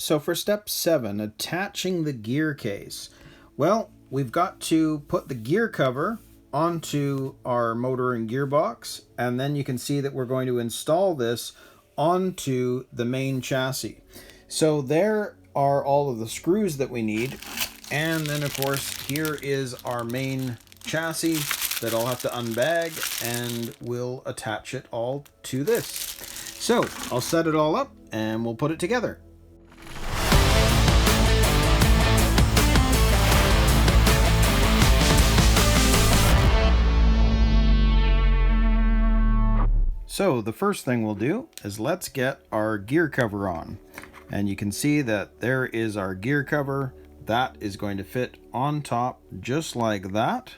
So for step 7, attaching the gear case. Well, we've got to put the gear cover onto our motor and gearbox, and then you can see that we're going to install this onto the main chassis. So there are all of the screws that we need, and then of course here is our main chassis that I'll have to unbag, and we'll attach it all to this. So I'll set it all up and we'll put it together. So the first thing we'll do is let's get our gear cover on. And you can see that there is our gear cover. That is going to fit on top just like that.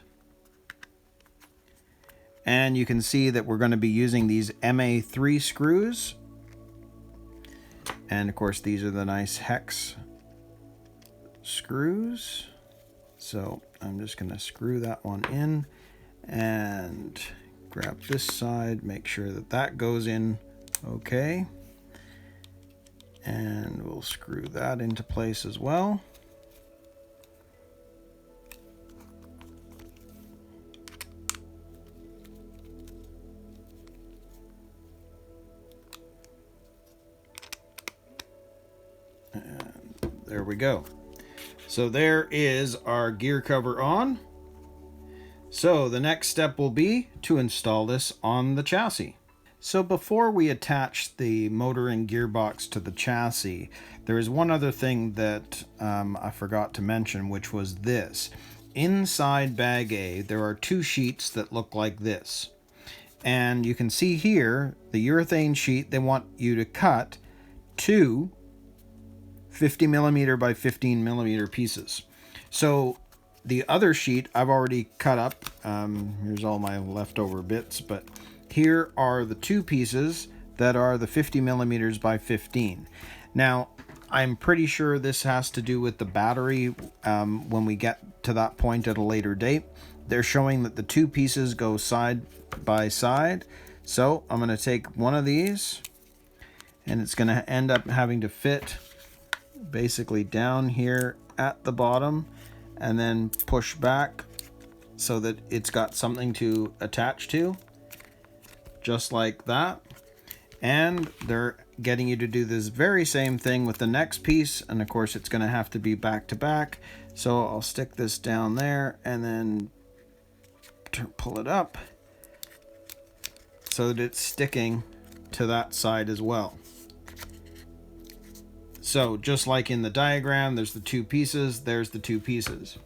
And you can see that we're going to be using these MA3 screws. And of course these are the nice hex screws. So I'm just going to screw that one in and grab this side, make sure that that goes in okay, and we'll screw that into place as well. And there we go. So there is our gear cover on. So the next step will be to install this on the chassis. So before we attach the motor and gearbox to the chassis, there is one other thing that I forgot to mention, which was this. Inside bag A, there are two sheets that look like this. And you can see here, the urethane sheet, they want you to cut two 50mm by 15mm pieces. So the other sheet I've already cut up. Here's all my leftover bits, but here are the two pieces that are the 50mm by 15. Now, I'm pretty sure this has to do with the battery when we get to that point at a later date. They're showing that the two pieces go side by side. So I'm going to take one of these, and it's going to end up having to fit basically down here at the bottom, and then push back so that it's got something to attach to, just like that. And they're getting you to do this very same thing with the next piece, and of course it's going to have to be back to back. So I'll stick this down there and then pull it up so that it's sticking to that side as well. So just like in the diagram, there's the two pieces, there's the two pieces.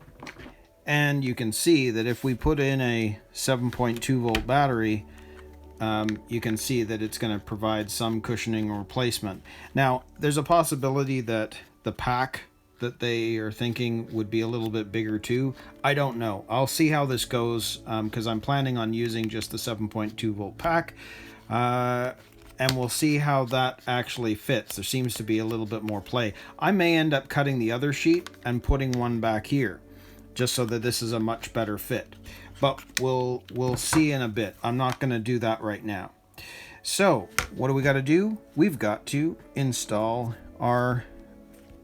And you can see that if we put in a 7.2 volt battery, you can see that it's going to provide some cushioning or replacement. Now, there's a possibility that the pack that they are thinking would be a little bit bigger too. I don't know. I'll see how this goes, because I'm planning on using just the 7.2 volt pack. And we'll see how that actually fits. There seems to be a little bit more play. I may end up cutting the other sheet and putting one back here, just so that this is a much better fit. But we'll see in a bit. I'm not going to do that right now. So what do we got to do? We've got to install our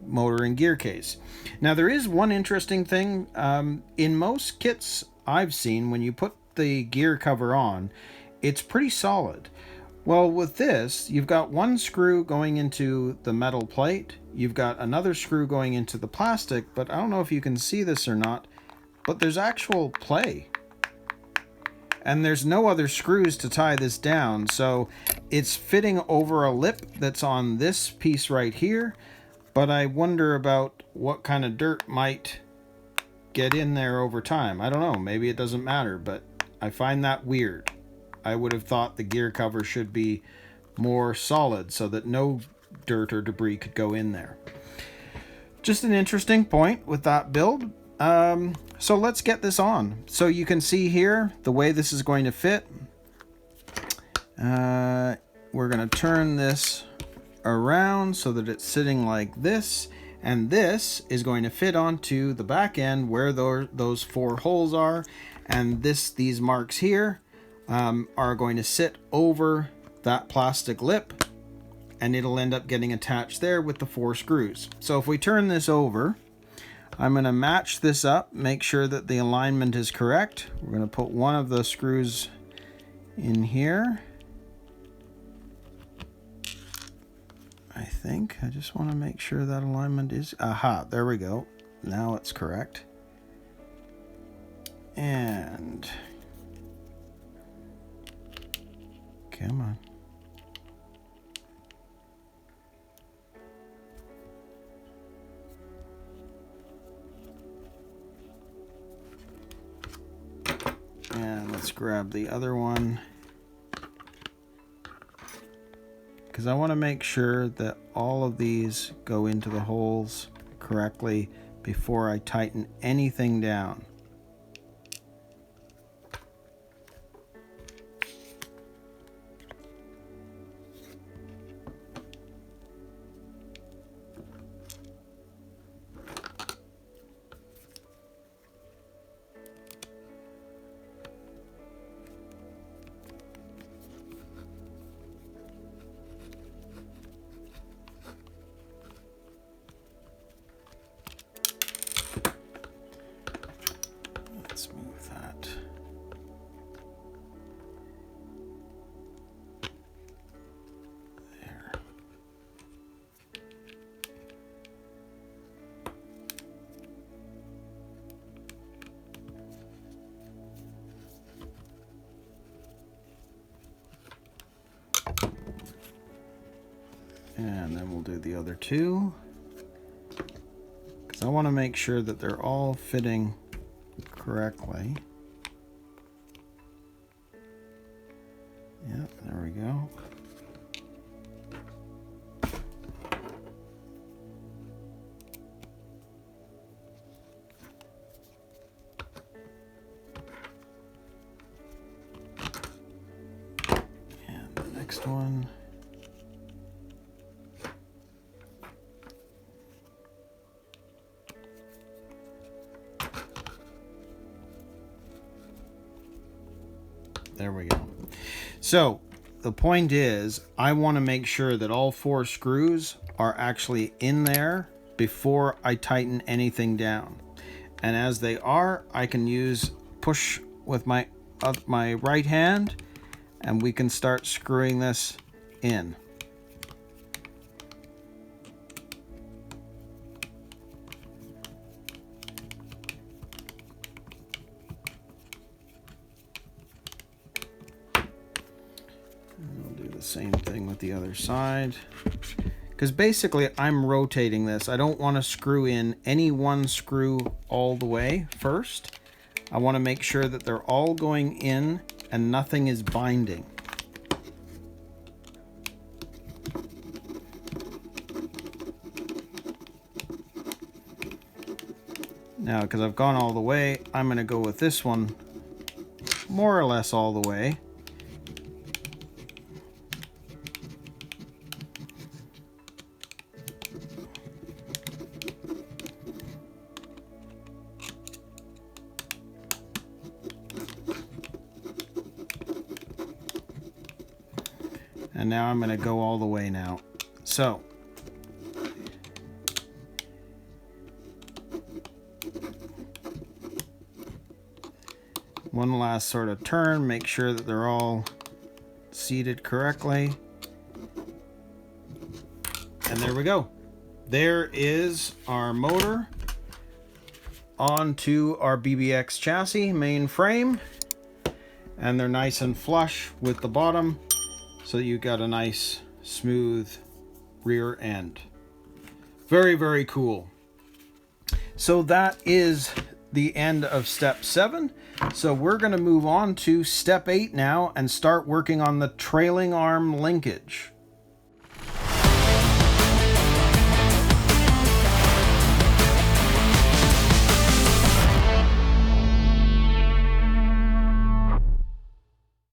motor and gear case. Now there is one interesting thing. In most kits I've seen, when you put the gear cover on, it's pretty solid. Well, with this, you've got one screw going into the metal plate. You've got another screw going into the plastic, but I don't know if you can see this or not, but there's actual play. And there's no other screws to tie this down, so it's fitting over a lip that's on this piece right here, but I wonder about what kind of dirt might get in there over time. I don't know, maybe it doesn't matter, but I find that weird. I would have thought the gear cover should be more solid so that no dirt or debris could go in there. Just an interesting point with that build. So let's get this on. So you can see here the way this is going to fit. We're going to turn this around so that it's sitting like this, and this is going to fit onto the back end where those four holes are, and these marks here are going to sit over that plastic lip, and it'll end up getting attached there with the 4 screws. So if we turn this over, I'm going to match this up, make sure that the alignment is correct. We're going to put one of the screws in here. I think I just want to make sure that alignment is, aha, there we go. Now it's correct. And come on. And let's grab the other one, because I want to make sure that all of these go into the holes correctly before I tighten anything down. And then we'll do the other 2, because I want to make sure that they're all fitting correctly. Yep, there we go. And the next one. There we go. So the point is, I want to make sure that all 4 screws are actually in there before I tighten anything down. And as they are, I can use push with my right hand, and we can start screwing this in. Same thing with the other side, because basically I'm rotating this. I don't want to screw in any one screw all the way first. I want to make sure that they're all going in and nothing is binding. Now, because I've gone all the way, I'm going to go with this one more or less all the way. And now I'm going to go all the way now. So, one last sort of turn, make sure that they're all seated correctly. And there we go. There is our motor onto our BBX chassis main frame. And they're nice and flush with the bottom, so you got a nice smooth rear end. Very, very cool. So that is the end of step 7. So we're going to move on to step 8 now and start working on the trailing arm linkage.